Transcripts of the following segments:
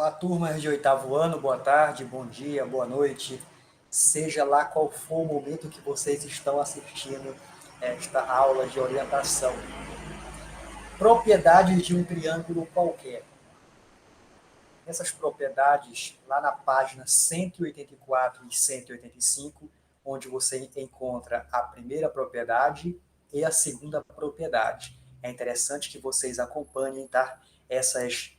Olá, turmas de oitavo ano, boa tarde, bom dia, boa noite. Seja lá qual for o momento que vocês estão assistindo esta aula de orientação. Propriedades de um triângulo qualquer. Essas propriedades, lá na página 184 e 185, onde você encontra a primeira propriedade e a segunda propriedade. É interessante que vocês acompanhem, tá? Essas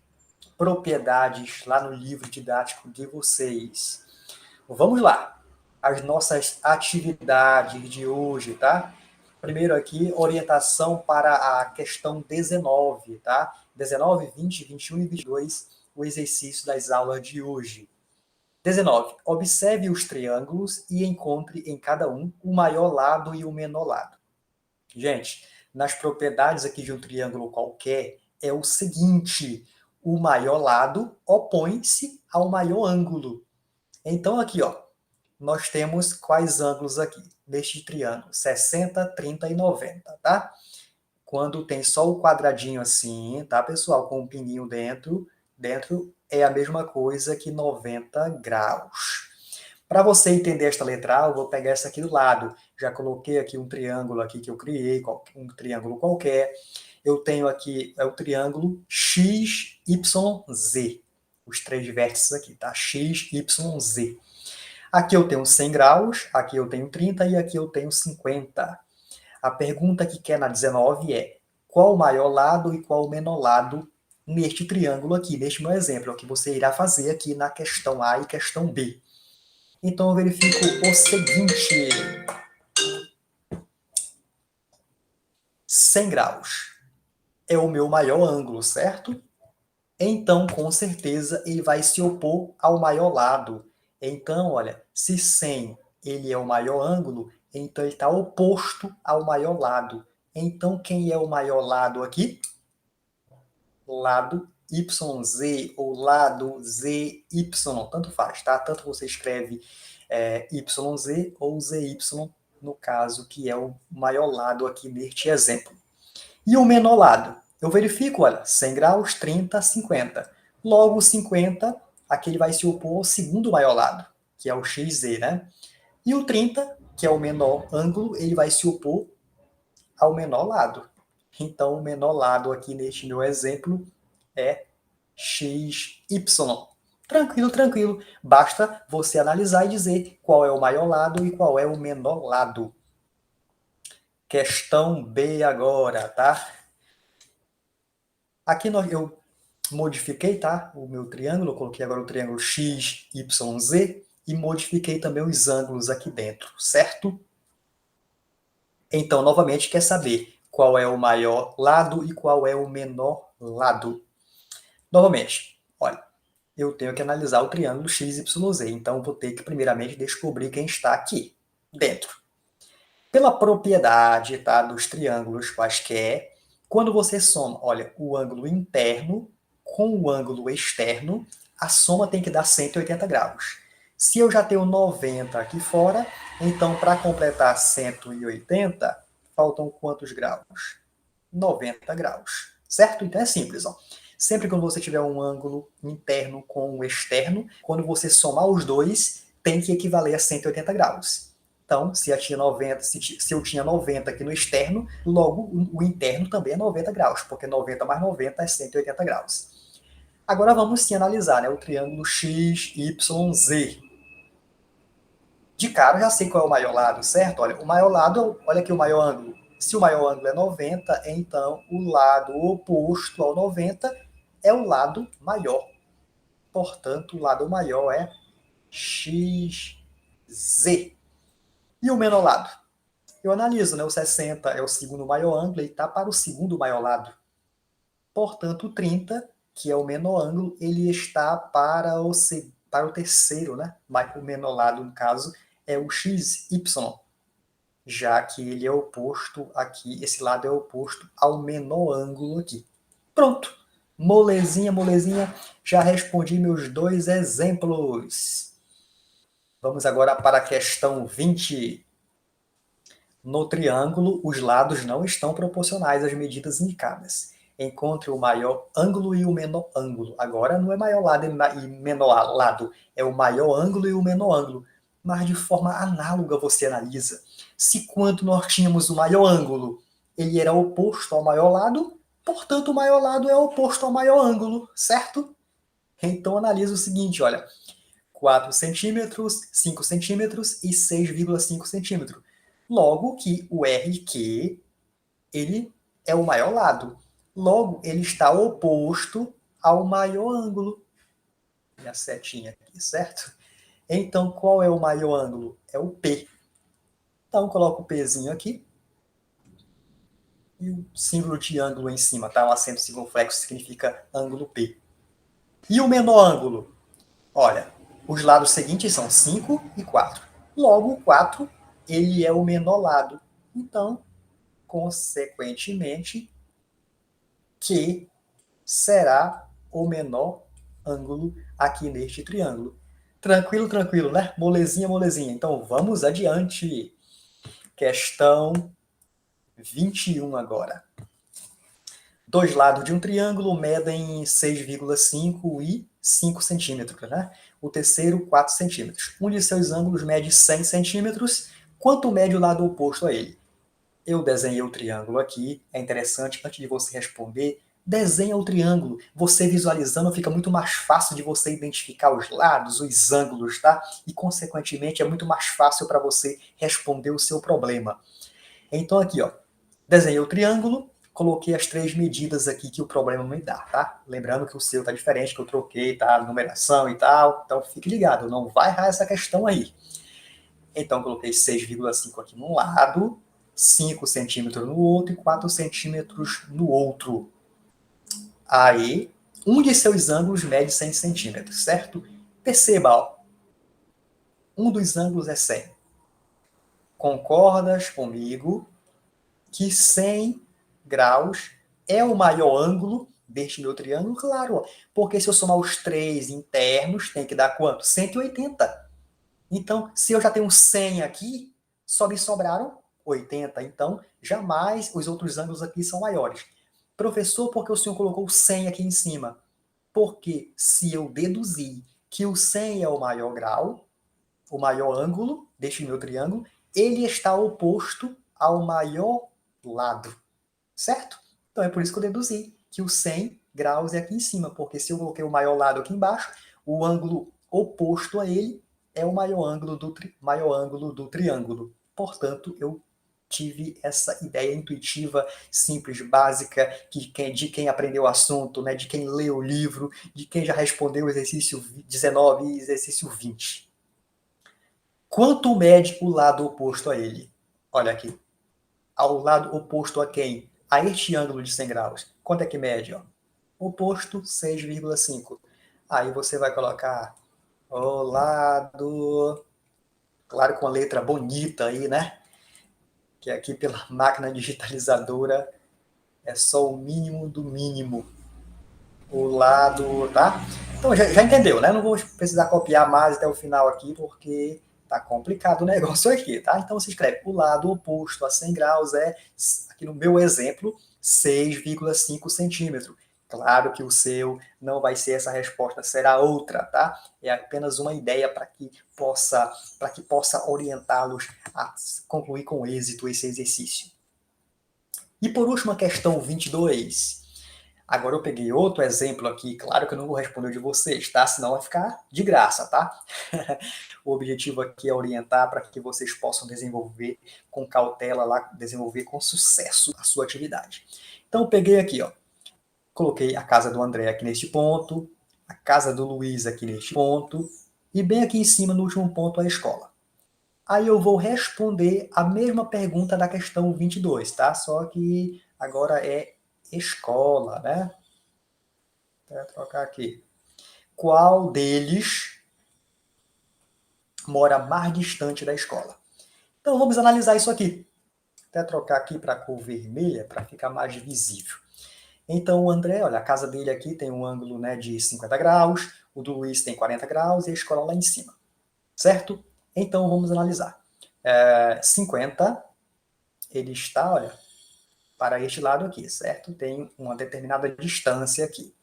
propriedades lá no livro didático de vocês. Vamos lá, as nossas atividades de hoje, tá? Primeiro aqui, orientação para a questão 19, tá? 19, 20, 21 e 22, o exercício das aulas de hoje. 19. Observe os triângulos e encontre em cada um o maior lado e o menor lado. Gente, nas propriedades aqui de um triângulo qualquer, é o seguinte: o maior lado opõe-se ao maior ângulo. Então, aqui, ó, nós temos quais ângulos aqui deste triângulo? 60, 30 e 90, tá? Quando tem só o quadradinho assim, tá, pessoal? Com um pininho dentro é a mesma coisa que 90 graus. Para você entender esta letra A, eu vou pegar essa aqui do lado. Já coloquei aqui um triângulo aqui que eu criei, um triângulo qualquer. Eu tenho aqui o triângulo XYZ. Os três vértices aqui, tá? XYZ. Aqui eu tenho 100 graus, aqui eu tenho 30 e aqui eu tenho 50. A pergunta que quer na 19 é: qual o maior lado e qual o menor lado neste triângulo aqui, neste meu exemplo, é o que você irá fazer aqui na questão A e questão B. Então eu verifico o seguinte: 100 graus é o meu maior ângulo, certo? Então, com certeza, ele vai se opor ao maior lado. Então, olha, se 100 ele é o maior ângulo, então ele está oposto ao maior lado. Então, quem é o maior lado aqui? Lado YZ ou lado ZY, tanto faz, tá? Tanto você escreve YZ ou ZY, no caso, que é o maior lado aqui neste exemplo. E o menor lado? Eu verifico, olha, 100 graus, 30, 50. Logo, 50, aqui ele vai se opor ao segundo maior lado, que é o XZ, né? E o 30, que é o menor ângulo, ele vai se opor ao menor lado. Então, o menor lado aqui neste meu exemplo é XY. Tranquilo, tranquilo. Basta você analisar e dizer qual é o maior lado e qual é o menor lado. Questão B agora, tá? Aqui eu modifiquei, tá? O meu triângulo, eu coloquei agora o triângulo XYZ e modifiquei também os ângulos aqui dentro, certo? Então, novamente, quer saber qual é o maior lado e qual é o menor lado. Novamente, olha, eu tenho que analisar o triângulo XYZ, então vou ter que primeiramente descobrir quem está aqui dentro. Pela propriedade, tá, dos triângulos quaisquer, quando você soma, olha, o ângulo interno com o ângulo externo, a soma tem que dar 180 graus. Se eu já tenho 90 aqui fora, então para completar 180, faltam quantos graus? 90 graus, certo? Então é simples, ó. Sempre que você tiver um ângulo interno com o externo, quando você somar os dois, tem que equivaler a 180 graus. Então, se eu tinha 90 aqui no externo, logo o interno também é 90 graus, porque 90 mais 90 é 180 graus. Agora vamos sim analisar, né, o triângulo XYZ. De cara eu já sei qual é o maior lado, certo? Olha, o maior lado, olha aqui o maior ângulo. Se o maior ângulo é 90, então o lado oposto ao 90 é o lado maior. Portanto, o lado maior é XZ. E o menor lado? Eu analiso, né? O 60 é o segundo maior ângulo, ele está para o segundo maior lado. Portanto, o 30, que é o menor ângulo, ele está para o terceiro, né? Mas o menor lado, no caso, é o XY, já que ele é oposto aqui, esse lado é oposto ao menor ângulo aqui. Pronto. Molezinha, molezinha, já respondi meus dois exemplos. Vamos agora para a questão 20. No triângulo, os lados não estão proporcionais às medidas indicadas. encontre o maior ângulo e o menor ângulo. Agora não é maior lado e menor lado, é o maior ângulo e o menor ângulo. Mas de forma análoga você analisa. Se quando nós tínhamos o maior ângulo, ele era oposto ao maior lado, portanto o maior lado é oposto ao maior ângulo, certo? Então analisa o seguinte, olha, 4 centímetros, 5 centímetros e 6,5 centímetros. Logo que o RQ, ele é o maior lado. Logo, ele está oposto ao maior ângulo. Minha setinha aqui, certo? Então, qual é o maior ângulo? É o P. Então, coloco o Pzinho aqui. E o símbolo de ângulo em cima, tá? Um acento circunflexo significa ângulo P. E o menor ângulo? Olha, os lados seguintes são 5 e 4. Logo, o 4, ele é o menor lado. Então, consequentemente, Q será o menor ângulo aqui neste triângulo. Tranquilo, tranquilo, né? Molezinha, molezinha. Então, vamos adiante. Questão 21 agora. Dois lados de um triângulo medem 6,5 e 5 centímetros, né? O terceiro, 4 centímetros. Um de seus ângulos mede 100 centímetros. Quanto mede o lado oposto a ele? Eu desenhei o triângulo aqui. É interessante, antes de você responder, desenha o triângulo. Você visualizando fica muito mais fácil de você identificar os lados, os ângulos, tá? E, consequentemente, é muito mais fácil para você responder o seu problema. Então, aqui, ó, desenhei o triângulo, coloquei as 3 medidas aqui que o problema me dá, tá? Lembrando que o seu tá diferente, que eu troquei, tá? A numeração e tal. Então, fique ligado, não vai errar essa questão aí. Então, coloquei 6,5 aqui num lado, 5 centímetros no outro e 4 centímetros no outro. Aí, um de seus ângulos mede 100 centímetros, certo? Perceba, ó, um dos ângulos é 100. Concordas comigo que 100 graus é o maior ângulo deste meu triângulo? Claro, ó, porque se eu somar os 3 internos, tem que dar quanto? 180. Então, se eu já tenho 100 aqui, só me sobraram 80. Então, jamais os outros ângulos aqui são maiores. Professor, por que o senhor colocou 100 aqui em cima? Porque se eu deduzir que o 100 é o maior grau, o maior ângulo deste meu triângulo, ele está oposto ao maior lado, certo? Então é por isso que eu deduzi que o 100 graus é aqui em cima, porque se eu coloquei o maior lado aqui embaixo, o ângulo oposto a ele é o maior ângulo do triângulo. Portanto, eu tive essa ideia intuitiva, simples, básica, de quem aprendeu o assunto, né, de quem leu o livro, de quem já respondeu o exercício 19 e exercício 20. Quanto mede o lado oposto a ele? Olha aqui. Ao lado oposto a quem? A este ângulo de 100 graus. Quanto é que mede? Ó? Oposto, 6,5. Aí você vai colocar o lado... Claro, com a letra bonita aí, né? Que aqui pela máquina digitalizadora é só o mínimo do mínimo. O lado, tá? Então já entendeu, né? Não vou precisar copiar mais até o final aqui, porque tá complicado o negócio aqui, tá? Então você escreve o lado oposto a 100 graus é, aqui no meu exemplo, 6,5 centímetros. Claro que o seu não vai ser essa resposta, será outra, tá? É apenas uma ideia para que possa orientá-los a concluir com êxito esse exercício. E por último, a questão 22. Agora eu peguei outro exemplo aqui, claro que eu não vou responder o de vocês, tá? Senão vai ficar de graça, tá? O objetivo aqui é orientar para que vocês possam desenvolver com cautela lá, desenvolver com sucesso a sua atividade. Então eu peguei aqui, ó, coloquei a casa do André aqui neste ponto, a casa do Luiz aqui neste ponto, e bem aqui em cima, no último ponto, a escola. Aí eu vou responder a mesma pergunta da questão 22, tá? Só que agora é escola, né? Vou trocar aqui. Qual deles mora mais distante da escola? Então vamos analisar isso aqui. Vou até trocar aqui para a cor vermelha para ficar mais visível. Então o André, olha, a casa dele aqui tem um ângulo, né, de 50 graus, o do Luiz tem 40 graus e a escola lá em cima, certo? Então vamos analisar. 50, ele está, olha, para este lado aqui, certo? Tem uma determinada distância aqui.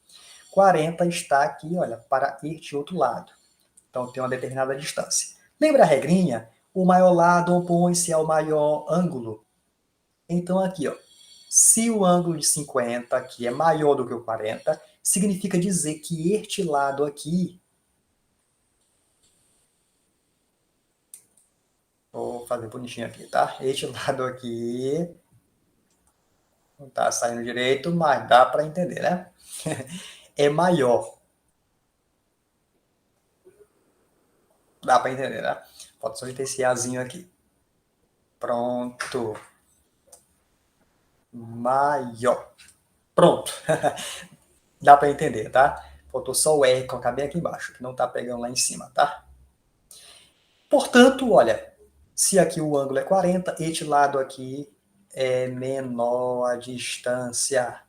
40 está aqui, olha, para este outro lado. Então, tem uma determinada distância. Lembra a regrinha? O maior lado opõe-se ao maior ângulo. Então, aqui, ó, se o ângulo de 50 aqui é maior do que o 40, significa dizer que este lado aqui... Vou fazer bonitinho aqui, tá? Este lado aqui não está saindo direito, mas dá para entender, né? É maior. Dá para entender, né? Pode só ter esse azinho aqui. Pronto. Maior. Pronto. Dá para entender, tá? Faltou só o R que eu acabei aqui embaixo, que não está pegando lá em cima, tá? Portanto, olha, se aqui o ângulo é 40, este lado aqui é menor a distância.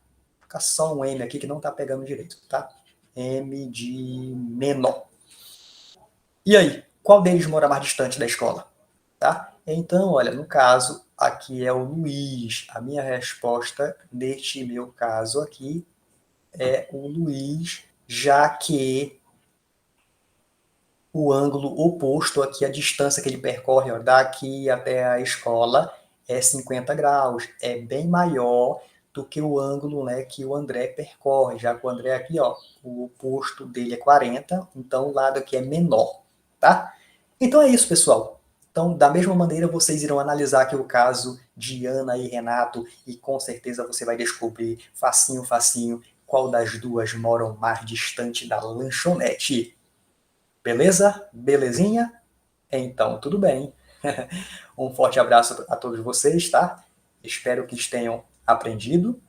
Fica só um M aqui que não está pegando direito, tá? M de menor. E aí, qual deles mora mais distante da escola? Tá? Então, olha, no caso, aqui é o Luiz. A minha resposta, neste meu caso aqui, é o Luiz, já que o ângulo oposto aqui, a distância que ele percorre, ó, daqui até a escola, é 50 graus. É bem maior do que o ângulo, né, que o André percorre. Já que o André aqui, ó, o oposto dele é 40, então o lado aqui é menor, tá? Então é isso, pessoal. Então, da mesma maneira, vocês irão analisar aqui o caso de Ana e Renato e com certeza você vai descobrir, facinho, facinho, qual das duas moram mais distante da lanchonete. Beleza? Belezinha? Então, tudo bem. Um forte abraço a todos vocês, tá? Espero que tenham aprendido.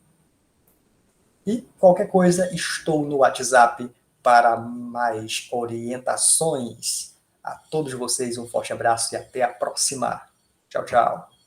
E qualquer coisa, estou no WhatsApp para mais orientações. A todos vocês, um forte abraço e até a próxima. Tchau, tchau.